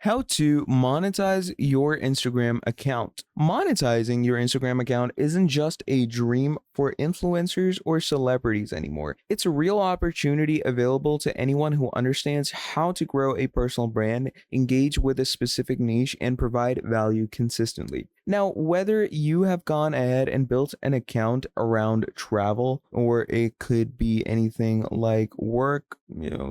How to monetize your Instagram account. Monetizing your Instagram account isn't just a dream for influencers or celebrities anymore. It's a real opportunity available to anyone who understands how to grow a personal brand, engage with a specific niche, and provide value consistently. Now, whether you have gone ahead and built an account around travel, or it could be anything like work,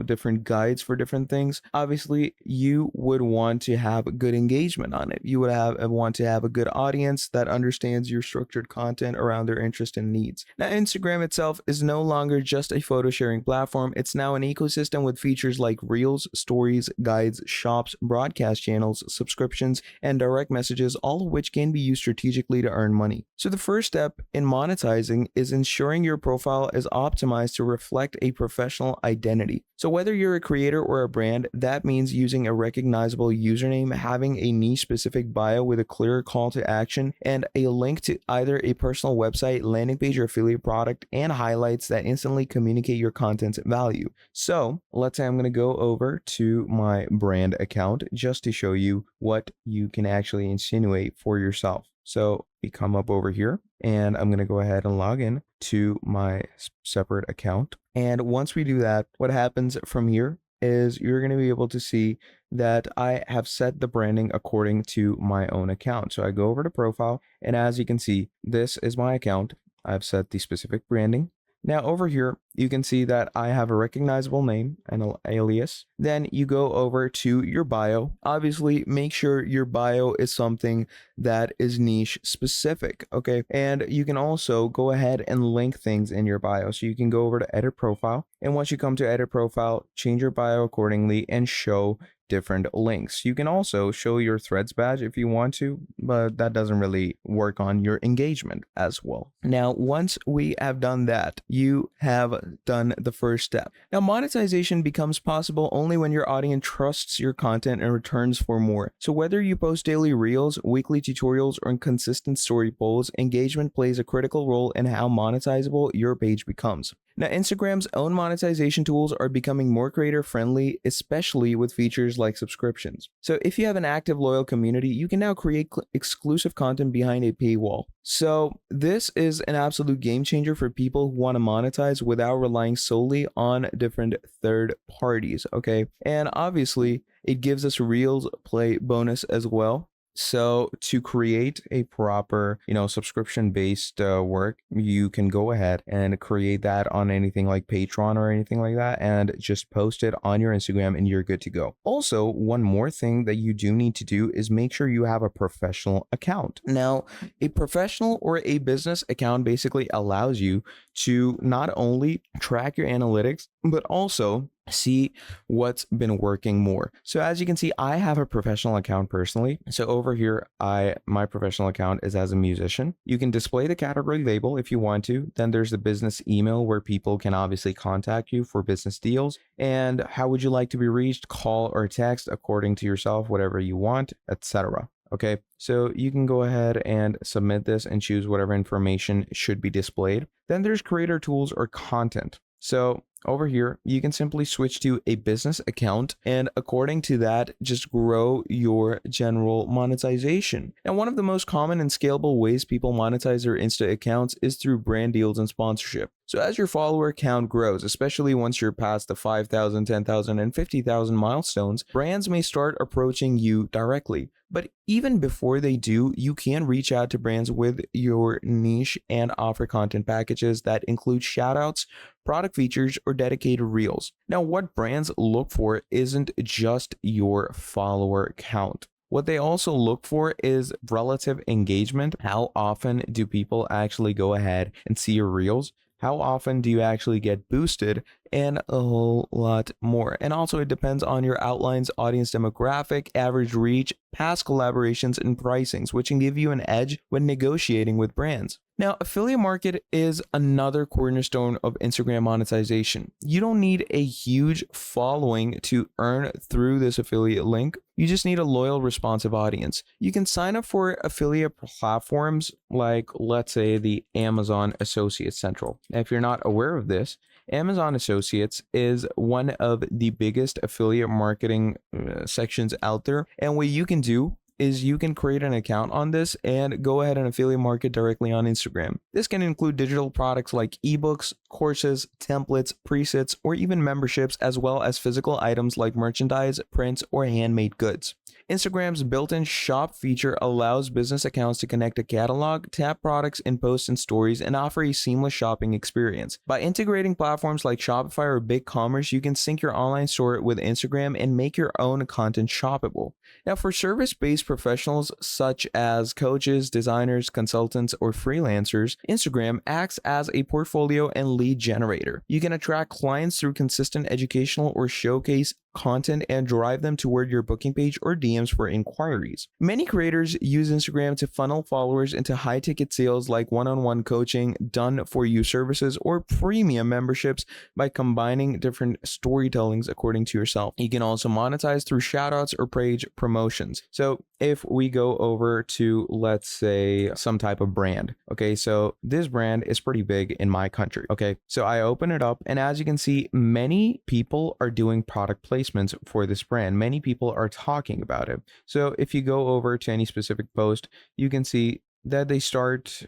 different guides for different things, obviously you would want to have good engagement on it. You would want to have a good audience that understands your structured content around their interest and needs. Now, Instagram itself is no longer just a photo sharing platform. It's now an ecosystem with features like reels, stories, guides, shops, broadcast channels, subscriptions, and direct messages, all of which can be used strategically to earn money. So the first step in monetizing is ensuring your profile is optimized to reflect a professional identity. So whether you're a creator or a brand, that means using a recognizable username, having a niche specific bio with a clear call to action, and a link to either a personal website, landing page, or affiliate product, and highlights that instantly communicate your content's value. So let's say I'm going to go over to my brand account just to show you what you can actually insinuate for yourself. So we come up over here and I'm going to go ahead and log in to my separate account. And once we do that, what happens from here is you're going to be able to see that I have set the branding according to my own account. So I go over to profile, and as you can see, this is my account. I've set the specific branding. Now over here, you can see that I have a recognizable name and an alias. Then you go over to your bio. Obviously, make sure your bio is something that is niche specific, okay? And you can also go ahead and link things in your bio. So you can go over to edit profile. And once you come to edit profile, change your bio accordingly and show different links. You can also show your threads badge if you want to, but that doesn't really work on your engagement as well. Now, once we have done that, you have done the first step. Now, monetization becomes possible only when your audience trusts your content and returns for more. So whether you post daily reels, weekly tutorials, or consistent story polls, engagement plays a critical role in how monetizable your page becomes. Now, Instagram's own monetization tools are becoming more creator friendly, especially with features like subscriptions. So if you have an active, loyal community, you can now create exclusive content behind a paywall. So this is an absolute game changer for people who want to monetize without relying solely on different third parties, okay? And obviously, it gives us Reels play bonus as well. So to create a proper, subscription-based work, you can go ahead and create that on anything like Patreon or anything like that, and just post it on your Instagram and you're good to go. Also, one more thing that you do need to do is make sure you have a professional account. Now, a professional or a business account basically allows you to not only track your analytics, but also see what's been working more. So as you can see, I have a professional account personally. So over here, my professional account is as a musician. You can display the category label if you want to. Then there's the business email where people can obviously contact you for business deals. And how would you like to be reached? Call or text according to yourself, whatever you want, etc. Okay, so you can go ahead and submit this and choose whatever information should be displayed. Then there's creator tools or content. So over here, you can simply switch to a business account, and according to that, just grow your general monetization. Now, one of the most common and scalable ways people monetize their Insta accounts is through brand deals and sponsorship. So as your follower count grows, especially once you're past the 5,000, 10,000, and 50,000 milestones, brands may start approaching you directly. But even before they do, you can reach out to brands with your niche and offer content packages that include shoutouts, product features, or dedicated reels. Now, what brands look for isn't just your follower count. What they also look for is relative engagement. How often do people actually go ahead and see your reels? How often do you actually get boosted? And a whole lot more. And also it depends on your outlines, audience demographic, average reach, past collaborations, and pricings, which can give you an edge when negotiating with brands. Now, affiliate market is another cornerstone of Instagram monetization. You don't need a huge following to earn through this affiliate link. You just need a loyal, responsive audience. You can sign up for affiliate platforms like, let's say, the Amazon Associate Central. Now, if you're not aware of this, Amazon Associates is one of the biggest affiliate marketing sections out there. And what you can do is you can create an account on this and go ahead and affiliate market directly on Instagram. This can include digital products like ebooks, courses, templates, presets, or even memberships, as well as physical items like merchandise, prints, or handmade goods. Instagram's built-in shop feature allows business accounts to connect a catalog, tap products in posts and stories, and offer a seamless shopping experience. By integrating platforms like Shopify or BigCommerce, you can sync your online store with Instagram and make your own content shoppable. Now, for service-based professionals such as coaches, designers, consultants, or freelancers, Instagram acts as a portfolio and lead generator. You can attract clients through consistent educational or showcase content and drive them toward your booking page or DMs for inquiries. Many creators use Instagram to funnel followers into high-ticket sales like one-on-one coaching, done-for-you services, or premium memberships by combining different storytellings according to yourself. You can also monetize through shoutouts or page promotions. So if we go over to, let's say, some type of brand, okay, so this brand is pretty big in my country, okay, so I open it up, and as you can see, many people are doing product placement for this brand. Many people are talking about it. So if you go over to any specific post, you can see that they start,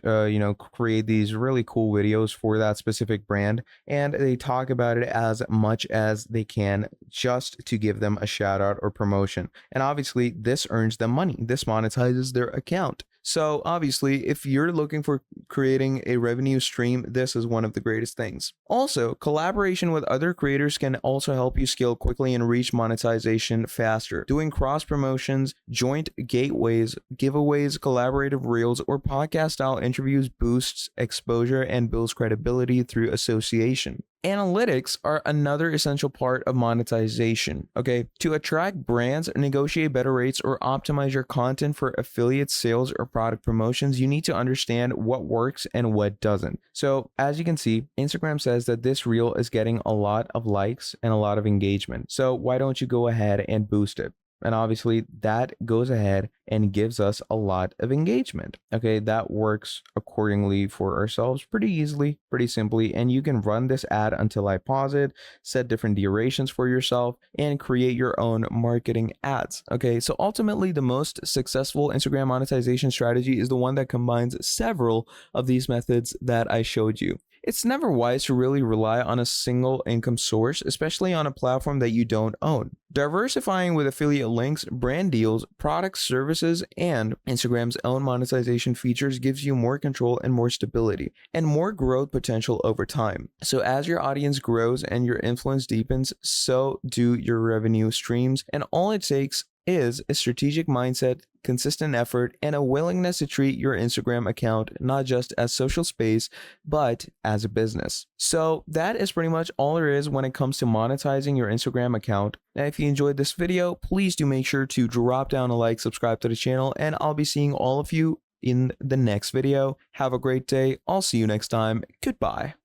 create these really cool videos for that specific brand, and they talk about it as much as they can just to give them a shout out or promotion. And obviously, this earns them money. This monetizes their account. So obviously, if you're looking for creating a revenue stream, this is one of the greatest things. Also, collaboration with other creators can also help you scale quickly and reach monetization faster. Doing cross promotions, joint gateways, giveaways, collaborative reels, or podcast style interviews boosts exposure and builds credibility through association. Analytics are another essential part of monetization, okay? To attract brands, negotiate better rates, or optimize your content for affiliate sales or product promotions, you need to understand what works and what doesn't. So as you can see, Instagram says that this reel is getting a lot of likes and a lot of engagement. So why don't you go ahead and boost it? And obviously that goes ahead and gives us a lot of engagement. Okay, that works accordingly for ourselves pretty easily, pretty simply. And you can run this ad until I pause it, set different durations for yourself, and create your own marketing ads. Okay, so ultimately the most successful Instagram monetization strategy is the one that combines several of these methods that I showed you. It's never wise to really rely on a single income source, especially on a platform that you don't own. Diversifying with affiliate links, brand deals, products, services, and Instagram's own monetization features gives you more control and more stability, and more growth potential over time. So as your audience grows and your influence deepens, so do your revenue streams, and all it takes is a strategic mindset, consistent effort, and a willingness to treat your Instagram account not just as social space, but as a business. So that is pretty much all there is when it comes to monetizing your Instagram account. Now, if you enjoyed this video, please do make sure to drop down a like, subscribe to the channel, and I'll be seeing all of you in the next video. Have a great day. I'll see you next time. Goodbye.